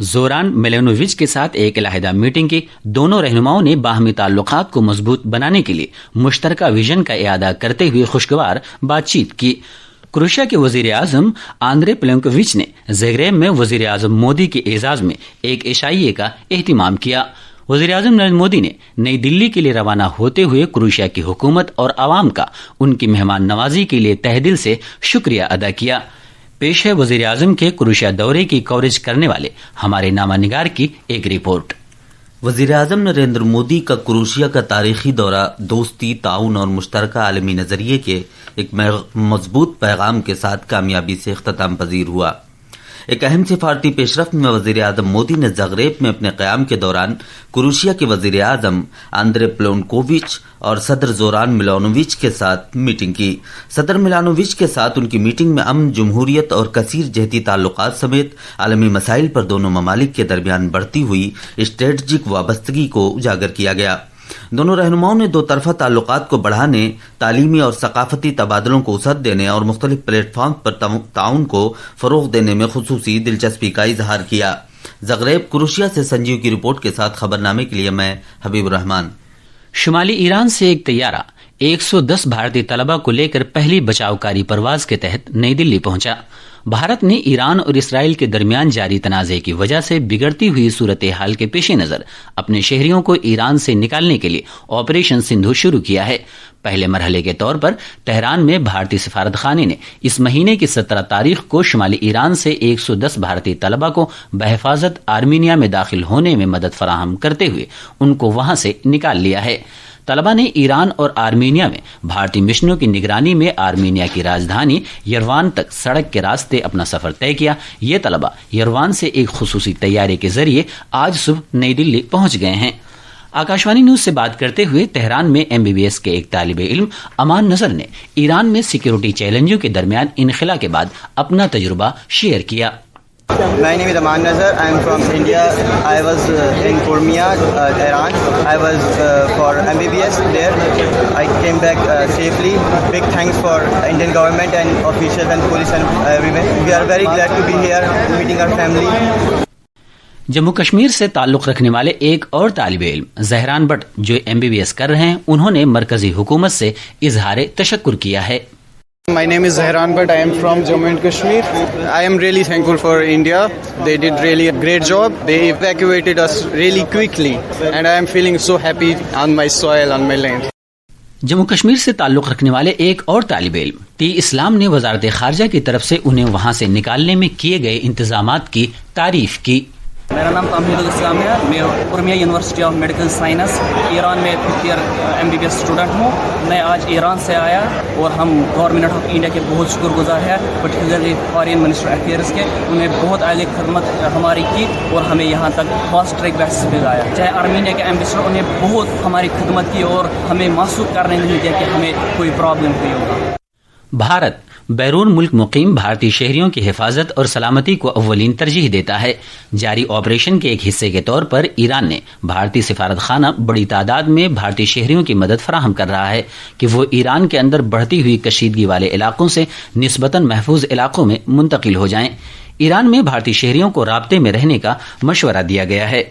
زوران میلانووچ کے ساتھ ایک علیحدہ میٹنگ کی. دونوں رہنماؤں نے باہمی تعلقات کو مضبوط بنانے کے لیے مشترکہ ویژن کا اعادہ کرتے ہوئے خوشگوار بات چیت کی. کروشیا کے وزیر اعظم آندرے پلینکووچ نے زیگریب میں وزیر اعظم مودی کے اعزاز میں ایک عشائیے کا اہتمام کیا. وزیر اعظم نریندر مودی نے نئی دلی کے لیے روانہ ہوتے ہوئے کروشیا کی حکومت اور عوام کا ان کی مہمان نوازی کے لیے تہ دل سے شکریہ ادا کیا. پیش ہے وزیر اعظم کے کروشیا دورے کی کوریج کرنے والے ہمارے نامہ نگار کی ایک رپورٹ. وزیر اعظم نریندر مودی کا کروشیا کا تاریخی دورہ دوستی، تعاون اور مشترکہ عالمی نظریے کے ایک مضبوط پیغام کے ساتھ کامیابی سے اختتام پذیر ہوا. ایک اہم سفارتی پیش رفت میں وزیر اعظم مودی نے زغریب میں اپنے قیام کے دوران کروشیا کے وزیر اعظم آندرے پلینکووچ اور صدر زوران میلانووچ کے ساتھ میٹنگ کی. صدر میلانووچ کے ساتھ ان کی میٹنگ میں امن، جمہوریت اور کثیر جہتی تعلقات سمیت عالمی مسائل پر دونوں ممالک کے درمیان بڑھتی ہوئی اسٹریٹجک وابستگی کو اجاگر کیا گیا. دونوں رہنماؤں نے دو طرفہ تعلقات کو بڑھانے، تعلیمی اور ثقافتی تبادلوں کو وسعت دینے اور مختلف پلیٹ فارم پر تعاون کو فروغ دینے میں خصوصی دلچسپی کا اظہار کیا. زغریب، کروشیا سے سنجیو کی رپورٹ کے ساتھ خبرنامے کے لیے میں حبیب الرحمان. شمالی ایران سے ایک طیارہ 110 بھارتی طلبہ کو لے کر پہلی بچاؤ کاری پرواز کے تحت نئی دلی پہنچا. بھارت نے ایران اور اسرائیل کے درمیان جاری تنازع کی وجہ سے بگڑتی ہوئی صورتحال کے پیش نظر اپنے شہریوں کو ایران سے نکالنے کے لیے آپریشن سندھو شروع کیا ہے. پہلے مرحلے کے طور پر تہران میں بھارتی سفارت خانے نے اس مہینے کی 17 تاریخ کو شمالی ایران سے 110 بھارتی طلبہ کو بحفاظت آرمینیا میں داخل ہونے میں مدد فراہم کرتے ہوئے ان کو وہاں سے نکال لیا ہے. طلبہ نے ایران اور آرمینیا میں بھارتی مشنوں کی نگرانی میں آرمینیا کی راجدھانی یروان تک سڑک کے راستے اپنا سفر طے کیا. یہ طلبہ یروان سے ایک خصوصی طیارے کے ذریعے آج صبح نئی دلی پہنچ گئے ہیں. آکاشوانی نیوز سے بات کرتے ہوئے تہران میں MBBS کے ایک طالب علم امان نظر نے ایران میں سیکیورٹی چیلنجوں کے درمیان انخلا کے بعد اپنا تجربہ شیئر کیا. My name is Aman Nazar. I am from India. I was in Urmia, Iran. I was for MBBS there. I came back safely. Big thanks for Indian government and officials and police and everyone. We are very glad to be here, meeting our family. Jammu Kashmir سے تعلق رکھنے والے ایک اور طالب علم Dhahran but جو MBBS کر رہے ہیں، انہوں نے مرکزی حکومت سے اظہار تشکر کیا ہے. My name is Zehran Bhatt. I am from Jammu and Kashmir. I am really thankful for India. They did really a great job. They evacuated us really quickly and I am feeling so happy on my soil, on my land. Jammu Kashmir سے تعلق رکھنے والے ایک اور طالب علم تی اسلام نے وزارت خارجہ کی طرف سے انہیں وہاں سے نکالنے میں کیے گئے انتظامات کی تعریف کی. میرا نام تامحید الاسلام ہے. میں Urmia university of medical science Iran میں 5th ایئر MBBS اسٹوڈنٹ ہوں. میں آج ایران سے آیا اور ہم گورنمنٹ آف انڈیا کے بہت شکر گزار ہیں، پرٹیکولرلی فارین منسٹر افیئرس کے. انہوں نے بہت اعلی خدمت ہماری کی اور ہمیں یہاں تک فاسٹ ٹریک بیسس پہ لایا. چاہے آرمینیا کے ایمبیسڈر، انہیں بہت ہماری خدمت کی اور ہمیں محسوس کرنے نہیں دیا کہ ہمیں کوئی پرابلم ہوئی ہوگا. بھارت بیرون ملک مقیم بھارتی شہریوں کی حفاظت اور سلامتی کو اولین ترجیح دیتا ہے. جاری آپریشن کے ایک حصے کے طور پر ایران نے بھارتی سفارت خانہ بڑی تعداد میں بھارتی شہریوں کی مدد فراہم کر رہا ہے کہ وہ ایران کے اندر بڑھتی ہوئی کشیدگی والے علاقوں سے نسبتاً محفوظ علاقوں میں منتقل ہو جائیں. ایران میں بھارتی شہریوں کو رابطے میں رہنے کا مشورہ دیا گیا ہے.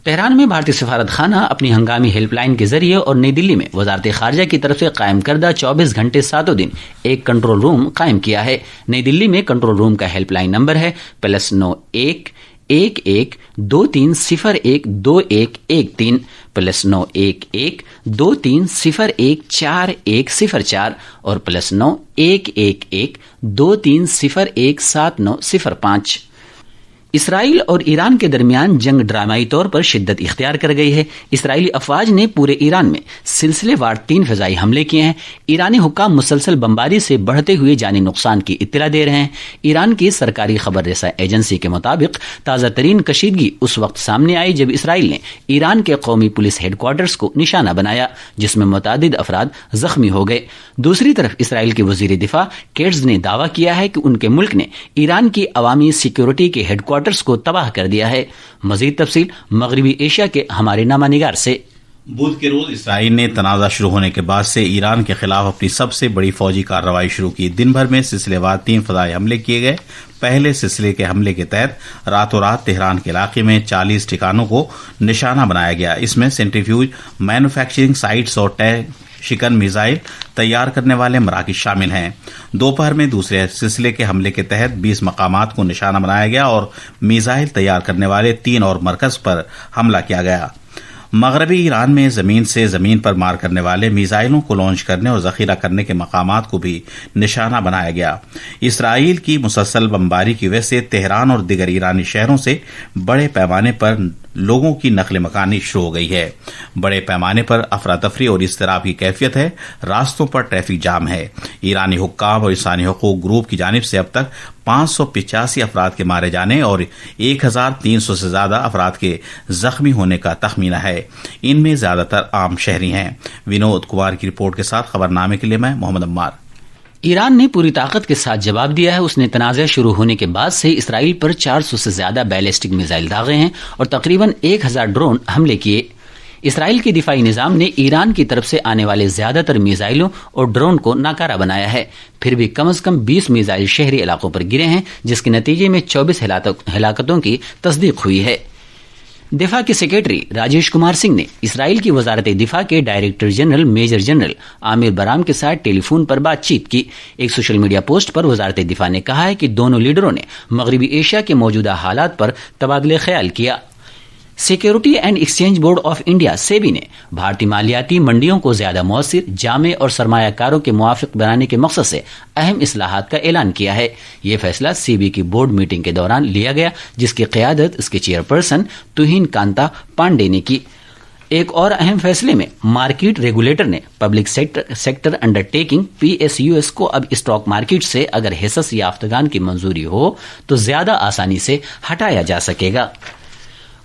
تہران میں بھارتی سفارت خانہ اپنی ہنگامی ہیلپ لائن کے ذریعے اور نئی دلی میں وزارت خارجہ کی طرف سے قائم کردہ 24 گھنٹے 7 دن ایک کنٹرول روم قائم کیا ہے. نئی دلی میں کنٹرول روم کا ہیلپ لائن نمبر ہے +91 11 2301 2113 +91 2301 4104 اور +9 111 2301 7905. اسرائیل اور ایران کے درمیان جنگ ڈرامائی طور پر شدت اختیار کر گئی ہے. اسرائیلی افواج نے پورے ایران میں سلسلے وار 3 فضائی حملے کیے ہیں. ایرانی حکام مسلسل بمباری سے بڑھتے ہوئے جانی نقصان کی اطلاع دے رہے ہیں. ایران کی سرکاری خبر رساں ایجنسی کے مطابق تازہ ترین کشیدگی اس وقت سامنے آئی جب اسرائیل نے ایران کے قومی پولیس ہیڈ کوارٹرز کو نشانہ بنایا، جس میں متعدد افراد زخمی ہو گئے. دوسری طرف اسرائیل کے وزیر دفاع کیٹز نے دعویٰ کیا ہے کہ ان کے ملک نے ایران کی عوامی سیکیورٹی کے ہیڈ کوارٹرز کو تباہ کر دیا ہے. مزید تفصیل مغربی ایشیا کے ہمارے نامہ نگار سے. بدھ کے روز اسرائیل نے تنازع شروع ہونے کے بعد سے ایران کے خلاف اپنی سب سے بڑی فوجی کارروائی شروع کی. دن بھر میں سلسلے وار 3 فضائی حملے کیے گئے. پہلے سلسلے کے حملے کے تحت راتوں رات تہران کے علاقے میں 40 ٹھکانوں کو نشانہ بنایا گیا. اس میں سینٹریفیوج مینوفیکچرنگ سائٹس اور ٹینک شکن میزائل تیار کرنے والے مراکز شامل ہیں. دوپہر میں دوسرے سلسلے کے حملے کے تحت 20 مقامات کو نشانہ بنایا گیا اور میزائل تیار کرنے والے 3 اور مرکز پر حملہ کیا گیا. مغربی ایران میں زمین سے زمین پر مار کرنے والے میزائلوں کو لانچ کرنے اور ذخیرہ کرنے کے مقامات کو بھی نشانہ بنایا گیا. اسرائیل کی مسلسل بمباری کی وجہ سے تہران اور دیگر ایرانی شہروں سے بڑے پیمانے پر لوگوں کی نقل مکانی شروع ہو گئی ہے. بڑے پیمانے پر افراتفری اور اضطراب کی کیفیت ہے. راستوں پر ٹریفک جام ہے. ایرانی حکام اور انسانی حقوق گروپ کی جانب سے اب تک 585 افراد کے مارے جانے اور 1300 سے زیادہ افراد کے زخمی ہونے کا تخمینہ ہے. ان میں زیادہ تر عام شہری ہیں. ونود کمار کی رپورٹ کے ساتھ خبرنامے کے لیے میں محمد عمار. ایران نے پوری طاقت کے ساتھ جواب دیا ہے. اس نے تنازع شروع ہونے کے بعد سے اسرائیل پر 400 سے زیادہ بیلسٹک میزائل داغے ہیں اور تقریباً 1000 ڈرون حملے کیے. اسرائیل کے دفاعی نظام نے ایران کی طرف سے آنے والے زیادہ تر میزائلوں اور ڈرون کو ناکارہ بنایا ہے. پھر بھی کم از کم 20 میزائل شہری علاقوں پر گرے ہیں جس کے نتیجے میں 24 ہلاکتوں کی تصدیق ہوئی ہے. دفاع کے سیکرٹری راجیش کمار سنگھ نے اسرائیل کی وزارت دفاع کے ڈائریکٹر جنرل میجر جنرل عامر برام کے ساتھ ٹیلی فون پر بات چیت کی. ایک سوشل میڈیا پوسٹ پر وزارت دفاع نے کہا ہے کہ دونوں لیڈروں نے مغربی ایشیا کے موجودہ حالات پر تبادلہ خیال کیا. Security and exchange board of India SEBI نے بھارتی مالیاتی منڈیوں کو زیادہ مؤثر، جامع اور سرمایہ کاروں کے موافق بنانے کے مقصد سے اہم اصلاحات کا اعلان کیا ہے. یہ فیصلہ سیبی کی بورڈ میٹنگ کے دوران لیا گیا جس کی قیادت اس کے چیئرپرسن توہین کانتا پانڈے نے کی. ایک اور اہم فیصلے میں مارکیٹ ریگولیٹر نے public sector under taking PSUs کو اب اسٹاک مارکیٹ سے اگر حصص یافتگان کی منظوری ہو تو زیادہ آسانی سے ہٹایا جا سکے گا.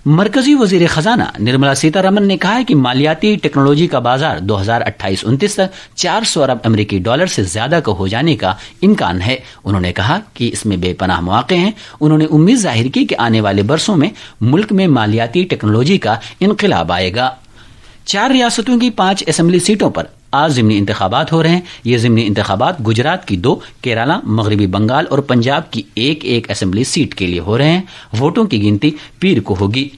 مرکزی وزیر خزانہ نرملا سیتا رمن نے کہا ہے کہ مالیاتی ٹیکنالوجی کا بازار 2028-29 تک 400 ارب امریکی ڈالر سے زیادہ کا ہو جانے کا امکان ہے. انہوں نے کہا کہ اس میں بے پناہ مواقع ہیں. انہوں نے امید ظاہر کی کہ آنے والے برسوں میں ملک میں مالیاتی ٹیکنالوجی کا انقلاب آئے گا. 4 ریاستوں کی 5 اسمبلی سیٹوں پر آج ضمنی انتخابات ہو رہے ہیں. یہ ضمنی انتخابات گجرات کی 2، کیرالہ، مغربی بنگال اور پنجاب کی ایک اسمبلی سیٹ کے لیے ہو رہے ہیں. ووٹوں کی گنتی پیر کو ہوگی.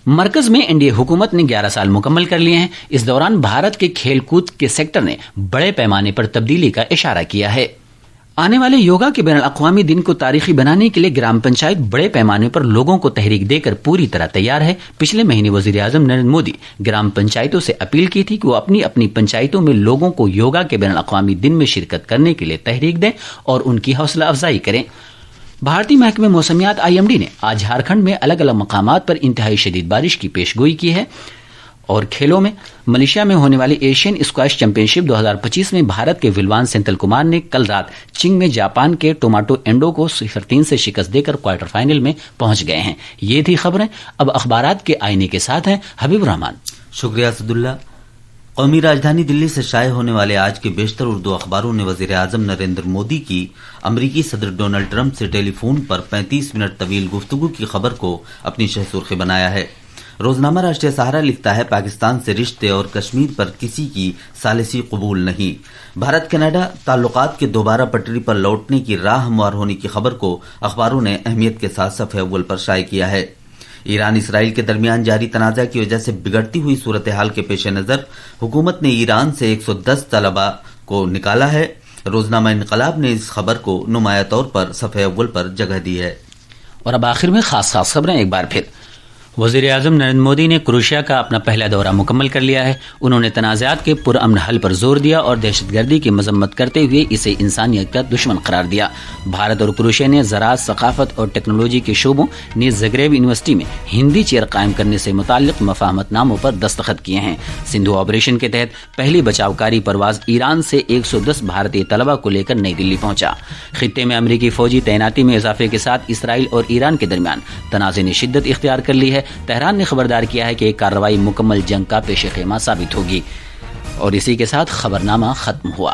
مرکز میں انڈیا حکومت نے 11 سال مکمل کر لیے ہیں. اس دوران بھارت کے کھیل کود کے سیکٹر نے بڑے پیمانے پر تبدیلی کا اشارہ کیا ہے. آنے والے یوگا کے بین الاقوامی دن کو تاریخی بنانے کے لیے گرام پنچایت بڑے پیمانے پر لوگوں کو تحریک دے کر پوری طرح تیار ہے. پچھلے مہینے وزیر اعظم نریندر مودی گرام پنچایتوں سے اپیل کی تھی کہ وہ اپنی اپنی پنچایتوں میں لوگوں کو یوگا کے بین الاقوامی دن میں شرکت کرنے کے لیے تحریک دیں اور ان کی حوصلہ افزائی کریں. بھارتی محکمہ موسمیات IMD نے آج جھارکھنڈ میں الگ الگ مقامات پر انتہائی شدید بارش کی پیش گوئی کی ہے. اور کھیلوں میں ملیشیا میں ہونے والی ایشین اسکواش چیمپئن شپ 2025 میں بھارت کے ولوان سینتھل کمار نے کل رات چنگ میں جاپان کے ٹوماٹو اینڈو کو 0-3 سے شکست دے کر کوارٹر فائنل میں پہنچ گئے ہیں. یہ تھی خبریں. اب اخبارات کے آئینے کے ساتھ ہیں حبیب الرحمان. شکریہ اسداللہ. قومی راجدھانی دلی سے شائع ہونے والے آج کے بیشتر اردو اخباروں نے وزیر اعظم نریندر مودی کی امریکی صدر ڈونلڈ ٹرمپ سے ٹیلی فون پر 35 منٹ طویل گفتگو کی خبر کو اپنی شہ سرخی بنایا ہے. روزنامہ راشٹریہ سہارا لکھتا ہے پاکستان سے رشتے اور کشمیر پر کسی کی ثالثی قبول نہیں. بھارت کینیڈا تعلقات کے دوبارہ پٹری پر لوٹنے کی راہ ہموار ہونے کی خبر کو اخباروں نے اہمیت کے ساتھ صفحہ اول پر شائع کیا ہے. ایران اسرائیل کے درمیان جاری تنازع کی وجہ سے بگڑتی ہوئی صورتحال کے پیش نظر حکومت نے ایران سے 110 طلباء کو نکالا ہے. روزنامہ انقلاب نے اس خبر کو نمایاں طور پر صفحہ اول پر جگہ دی ہے. اور اب آخر میں خاص خبریں ایک بار پھر. وزیر اعظم نریندر مودی نے کروشیا کا اپنا پہلا دورہ مکمل کر لیا ہے. انہوں نے تنازعات کے پرامن حل پر زور دیا اور دہشت گردی کی مذمت کرتے ہوئے اسے انسانیت کا دشمن قرار دیا. بھارت اور کروشیا نے زراعت، ثقافت اور ٹیکنالوجی کے شعبوں نیز زگریب یونیورسٹی میں ہندی چیئر قائم کرنے سے متعلق مفاہمت ناموں پر دستخط کیے ہیں. سندھو آپریشن کے تحت پہلی بچاؤکاری پرواز ایران سے 110 بھارتی طلبہ کو لے کر نئی دلی پہنچا. خطے میں امریکی فوجی تعیناتی میں اضافے کے ساتھ اسرائیل اور ایران کے درمیان تنازع نے شدت اختیار کر لی ہے. تہران نے خبردار کیا ہے کہ ایک کارروائی مکمل جنگ کا پیش خیمہ ثابت ہوگی. اور اسی کے ساتھ خبرنامہ ختم ہوا.